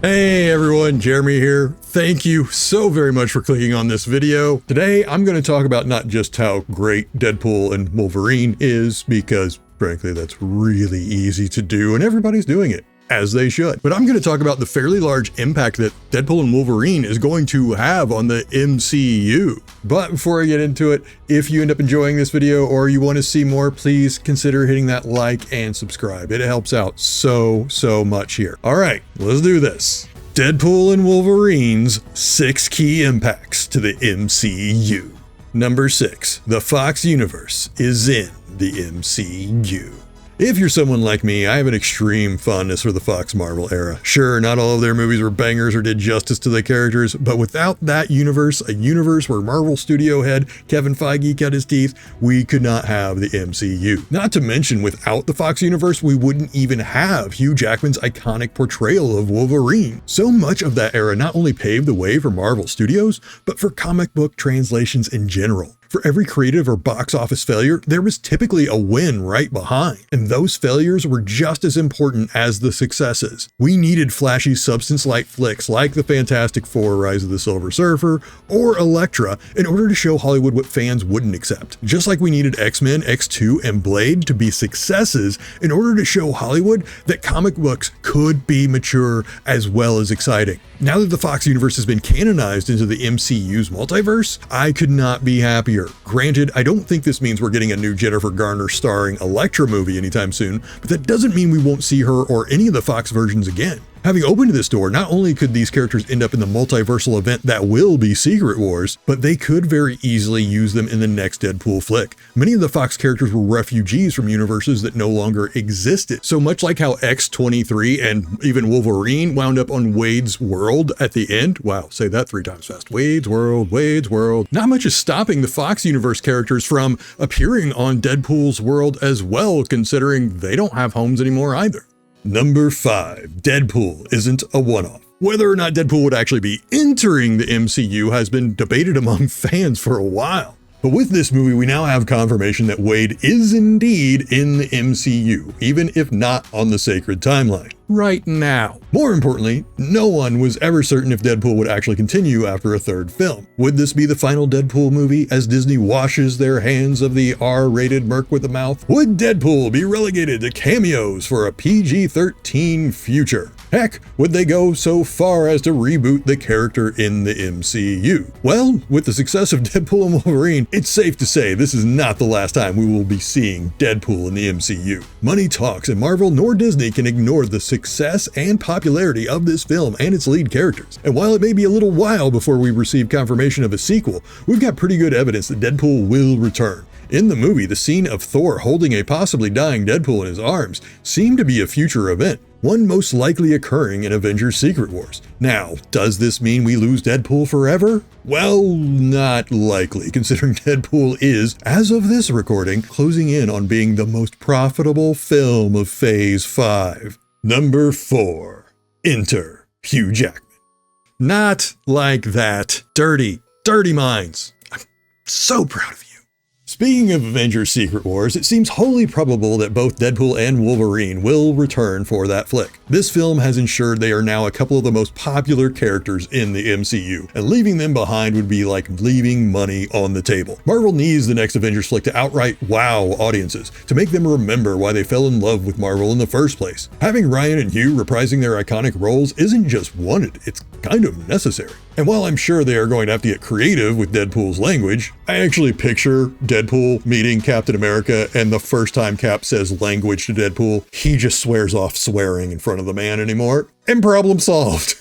Hey everyone, Jeremy here. Thank you so very much for clicking on this video. Today I'm going to talk about not just how great Deadpool and Wolverine is, because frankly that's really easy to do and everybody's doing it, as they should. But I'm going to talk about the fairly large impact that Deadpool and Wolverine is going to have on the MCU. But before I get into it, if you end up enjoying this video or you want to see more, please consider hitting that like and subscribe. It helps out so much here. All right, let's do this. Deadpool and Wolverine's 6 key impacts to the MCU. Number 6, the Fox universe is in the MCU. If you're someone like me, I have an extreme fondness for the Fox Marvel era. Sure, not all of their movies were bangers or did justice to the characters, but without that universe, a universe where Marvel studio head Kevin Feige cut his teeth, we could not have the MCU. Not to mention, without the Fox universe, we wouldn't even have Hugh Jackman's iconic portrayal of Wolverine. So much of that era not only paved the way for Marvel Studios, but for comic book translations in general. For every creative or box office failure, there was typically a win right behind, and those failures were just as important as the successes. We needed flashy substance-light flicks like the Fantastic Four: Rise of the Silver Surfer or Elektra in order to show Hollywood what fans wouldn't accept. Just like we needed X-Men, X2, and Blade to be successes in order to show Hollywood that comic books could be mature as well as exciting. Now that the Fox universe has been canonized into the MCU's multiverse, I could not be happier. Granted, I don't think this means we're getting a new Jennifer Garner starring Elektra movie anytime soon, but that doesn't mean we won't see her or any of the Fox versions again. Having opened this door, not only could these characters end up in the multiversal event that will be Secret Wars, but they could very easily use them in the next Deadpool flick. Many of the Fox characters were refugees from universes that no longer existed. So much like how X-23 and even Wolverine wound up on Wade's world at the end. Wow, say that 3 times fast. Wade's world, Wade's world. Not much is stopping the Fox universe characters from appearing on Deadpool's world as well, considering they don't have homes anymore either. Number 5, Deadpool isn't a one-off. Whether or not Deadpool would actually be entering the MCU has been debated among fans for a while. But with this movie, we now have confirmation that Wade is indeed in the MCU, even if not on the sacred timeline right now. More importantly, no one was ever certain if Deadpool would actually continue after a 3rd film. Would this be the final Deadpool movie as Disney washes their hands of the R-rated merc with the mouth? Would Deadpool be relegated to cameos for a PG-13 future? Heck, would they go so far as to reboot the character in the MCU? Well, with the success of Deadpool and Wolverine, it's safe to say this is not the last time we will be seeing Deadpool in the MCU. Money talks, and Marvel nor Disney can ignore the success and popularity of this film and its lead characters. And while it may be a little while before we receive confirmation of a sequel, we've got pretty good evidence that Deadpool will return. In the movie, the scene of Thor holding a possibly dying Deadpool in his arms seemed to be a future event, one most likely occurring in Avengers Secret Wars. Now, does this mean we lose Deadpool forever? Well, not likely, considering Deadpool is, as of this recording, closing in on being the most profitable film of Phase 5. Number 4, enter Hugh Jackman. Not like that. Dirty minds. I'm so proud of you. Speaking of Avengers Secret Wars, it seems wholly probable that both Deadpool and Wolverine will return for that flick. This film has ensured they are now a couple of the most popular characters in the MCU, and leaving them behind would be like leaving money on the table. Marvel needs the next Avengers flick to outright wow audiences, to make them remember why they fell in love with Marvel in the first place. Having Ryan and Hugh reprising their iconic roles isn't just wanted, it's kind of necessary. And while I'm sure they are going to have to get creative with Deadpool's language, I actually picture Deadpool meeting Captain America, and the first time Cap says language to Deadpool, he just swears off swearing in front of the man anymore. And problem solved.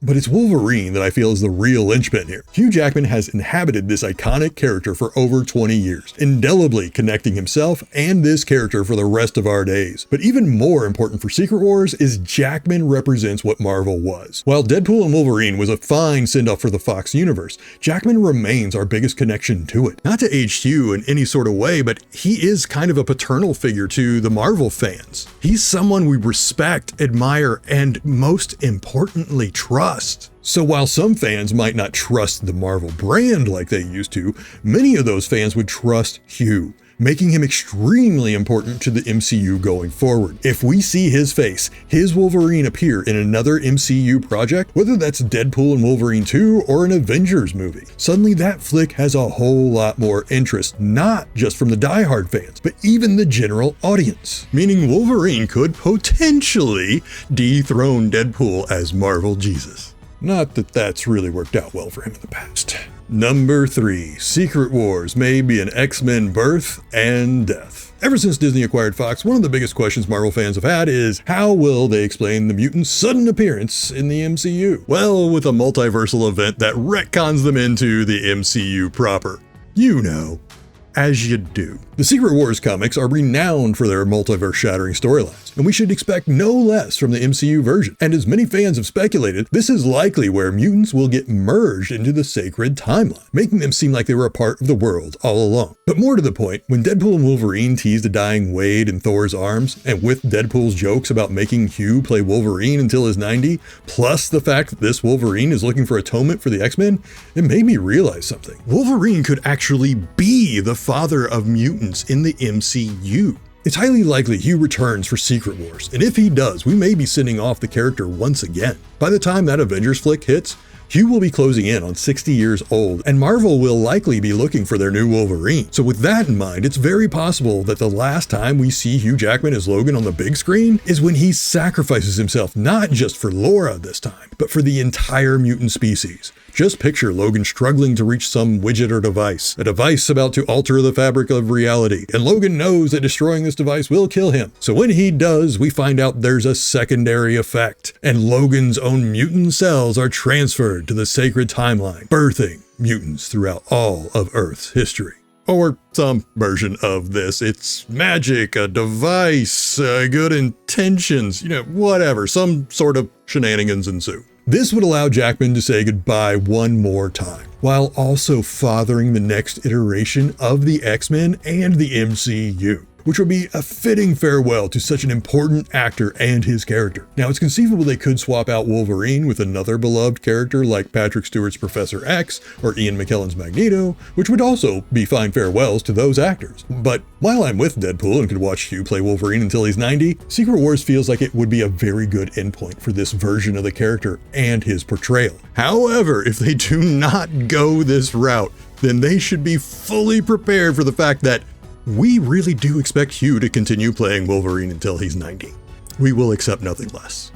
But it's Wolverine that I feel is the real linchpin here. Hugh Jackman has inhabited this iconic character for over 20 years, indelibly connecting himself and this character for the rest of our days. But even more important for Secret Wars is Jackman represents what Marvel was. While Deadpool and Wolverine was a fine send-off for the Fox universe, Jackman remains our biggest connection to it. Not to age Hugh in any sort of way, but he is kind of a paternal figure to the Marvel fans. He's someone we respect, admire, and most importantly, trust. So while some fans might not trust the Marvel brand like they used to, many of those fans would trust Hugh. making him extremely important to the MCU going forward. If we see his face, his Wolverine appear in another MCU project, whether that's Deadpool and Wolverine 2 or an Avengers movie, suddenly that flick has a whole lot more interest, not just from the diehard fans, but even the general audience. Meaning Wolverine could potentially dethrone Deadpool as Marvel Jesus. Not that that's really worked out well for him in the past. Number 3, Secret Wars may be an X-Men birth and death. Ever since Disney acquired Fox, one of the biggest questions Marvel fans have had is, how will they explain the mutants' sudden appearance in the MCU? Well, with a multiversal event that retcons them into the MCU proper. You know, as you do. The Secret Wars comics are renowned for their multiverse-shattering storylines, and we should expect no less from the MCU version. And as many fans have speculated, this is likely where mutants will get merged into the sacred timeline, making them seem like they were a part of the world all along. But more to the point, when Deadpool and Wolverine teased a dying Wade in Thor's arms, and with Deadpool's jokes about making Hugh play Wolverine until he's 90, plus the fact that this Wolverine is looking for atonement for the X-Men, it made me realize something. Wolverine could actually be the father of mutants in the MCU. It's highly likely Hugh returns for Secret Wars, and if he does, we may be sending off the character once again. By the time that Avengers flick hits, Hugh will be closing in on 60 years old, and Marvel will likely be looking for their new Wolverine. So with that in mind, it's very possible that the last time we see Hugh Jackman as Logan on the big screen is when he sacrifices himself, not just for Laura this time, but for the entire mutant species. Just picture Logan struggling to reach some widget or device, a device about to alter the fabric of reality, and Logan knows that destroying this device will kill him. So when he does, we find out there's a secondary effect, and Logan's own mutant cells are transferred to the sacred timeline, birthing mutants throughout all of Earth's history. Or some version of this. It's magic, a device, good intentions, whatever, some sort of shenanigans ensue. This would allow Jackman to say goodbye one more time, while also fathering the next iteration of the X-Men and the MCU, which would be a fitting farewell to such an important actor and his character. Now, it's conceivable they could swap out Wolverine with another beloved character like Patrick Stewart's Professor X or Ian McKellen's Magneto, which would also be fine farewells to those actors. But while I'm with Deadpool and could watch Hugh play Wolverine until he's 90, Secret Wars feels like it would be a very good endpoint for this version of the character and his portrayal. However, if they do not go this route, then they should be fully prepared for the fact that we really do expect Hugh to continue playing Wolverine until he's 90. We will accept nothing less.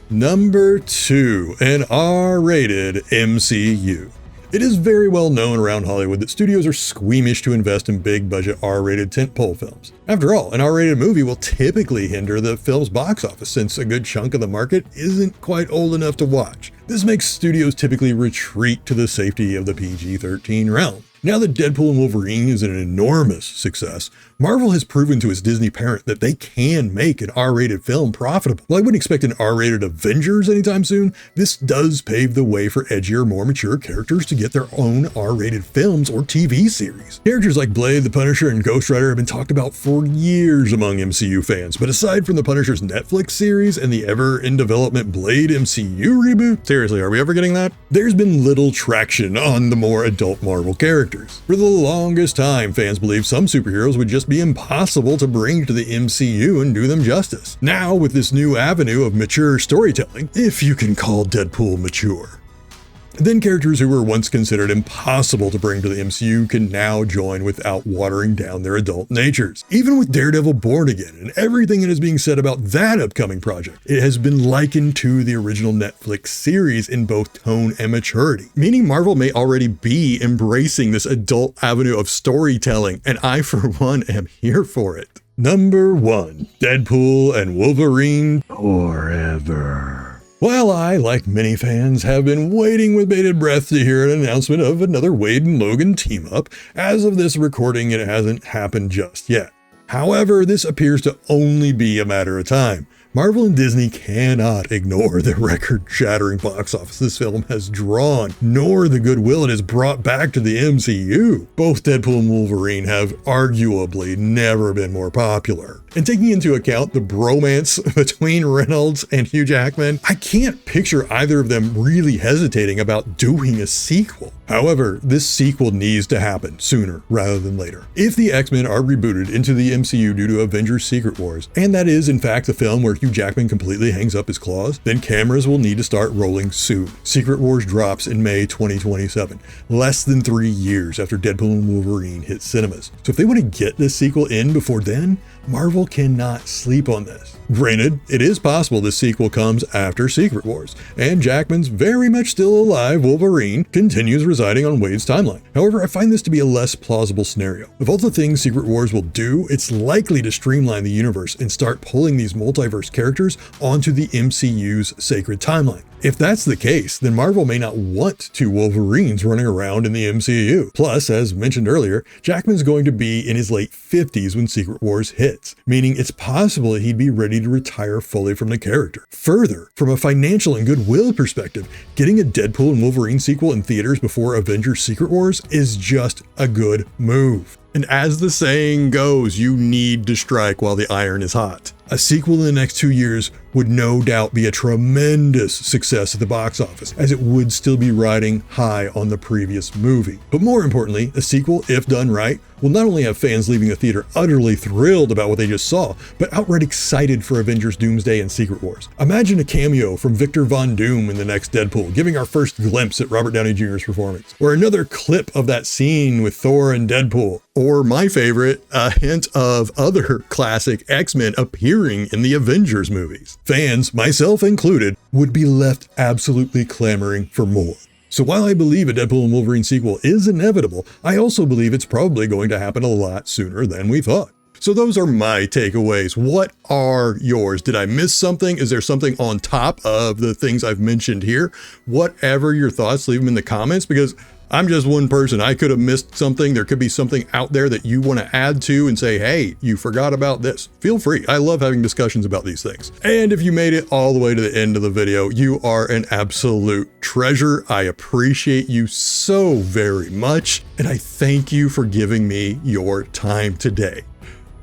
Number 2, an R-rated MCU. It is very well known around Hollywood that studios are squeamish to invest in big-budget R-rated tentpole films. After all, an R-rated movie will typically hinder the film's box office since a good chunk of the market isn't quite old enough to watch. This makes studios typically retreat to the safety of the PG-13 realm. Now that Deadpool and Wolverine is an enormous success, Marvel has proven to its Disney parent that they can make an R-rated film profitable. While I wouldn't expect an R-rated Avengers anytime soon, this does pave the way for edgier, more mature characters to get their own R-rated films or TV series. Characters like Blade, the Punisher, and Ghost Rider have been talked about for years among MCU fans, but aside from the Punisher's Netflix series and the ever-in-development Blade MCU reboot, seriously, are we ever getting that? There's been little traction on the more adult Marvel characters. For the longest time, fans believed some superheroes would just be impossible to bring to the MCU and do them justice. Now, with this new avenue of mature storytelling, if you can call Deadpool mature, then characters who were once considered impossible to bring to the MCU can now join without watering down their adult natures. Even with Daredevil Born Again and everything that is being said about that upcoming project, it has been likened to the original Netflix series in both tone and maturity, meaning Marvel may already be embracing this adult avenue of storytelling, and I, for one, am here for it. Number 1, Deadpool and Wolverine forever. While I, like many fans, have been waiting with bated breath to hear an announcement of another Wade and Logan team-up, as of this recording it hasn't happened just yet. However, this appears to only be a matter of time. Marvel and Disney cannot ignore the record-shattering box office this film has drawn, nor the goodwill it has brought back to the MCU. Both Deadpool and Wolverine have arguably never been more popular, And taking into account the bromance between Reynolds and Hugh Jackman, I can't picture either of them really hesitating about doing a sequel. However, this sequel needs to happen sooner rather than later. If the X-Men are rebooted into the MCU due to Avengers Secret Wars, and that is in fact the film where Hugh Jackman completely hangs up his claws, then cameras will need to start rolling soon. Secret Wars drops in May 2027, less than 3 years after Deadpool and Wolverine hit cinemas. So if they want to get this sequel in before then, Marvel cannot sleep on this. Granted, it is possible this sequel comes after Secret Wars, and Jackman's very much still alive Wolverine continues residing on Wade's timeline. However, I find this to be a less plausible scenario. Of all the things Secret Wars will do, it's likely to streamline the universe and start pulling these multiverse characters onto the MCU's sacred timeline. If that's the case, then Marvel may not want 2 Wolverines running around in the MCU. Plus, as mentioned earlier, Jackman's going to be in his late 50s when Secret Wars hits, meaning it's possible that he'd be ready to retire fully from the character. Further, from a financial and goodwill perspective, getting a Deadpool and Wolverine sequel in theaters before Avengers Secret Wars is just a good move. And as the saying goes, you need to strike while the iron is hot. A sequel in the next 2 years would no doubt be a tremendous success at the box office, as it would still be riding high on the previous movie. But more importantly, a sequel, if done right, will not only have fans leaving the theater utterly thrilled about what they just saw, but outright excited for Avengers Doomsday and Secret Wars. Imagine a cameo from Victor Von Doom in the next Deadpool, giving our first glimpse at Robert Downey Jr.'s performance. Or another clip of that scene with Thor and Deadpool. Or my favorite, a hint of other classic X-Men appearing in the Avengers movies. Fans, myself included, would be left absolutely clamoring for more. So while I believe a Deadpool and Wolverine sequel is inevitable, I also believe it's probably going to happen a lot sooner than we thought. So those are my takeaways. What are yours? Did I miss something? Is there something on top of the things I've mentioned here? Whatever your thoughts, leave them in the comments, because I'm just one person. I could have missed something. There could be something out there that you want to add to and say, hey, you forgot about this. Feel free. I love having discussions about these things. And if you made it all the way to the end of the video, you are an absolute treasure. I appreciate you so very much. And I thank you for giving me your time today.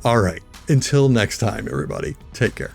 All right. Until next time, everybody, take care.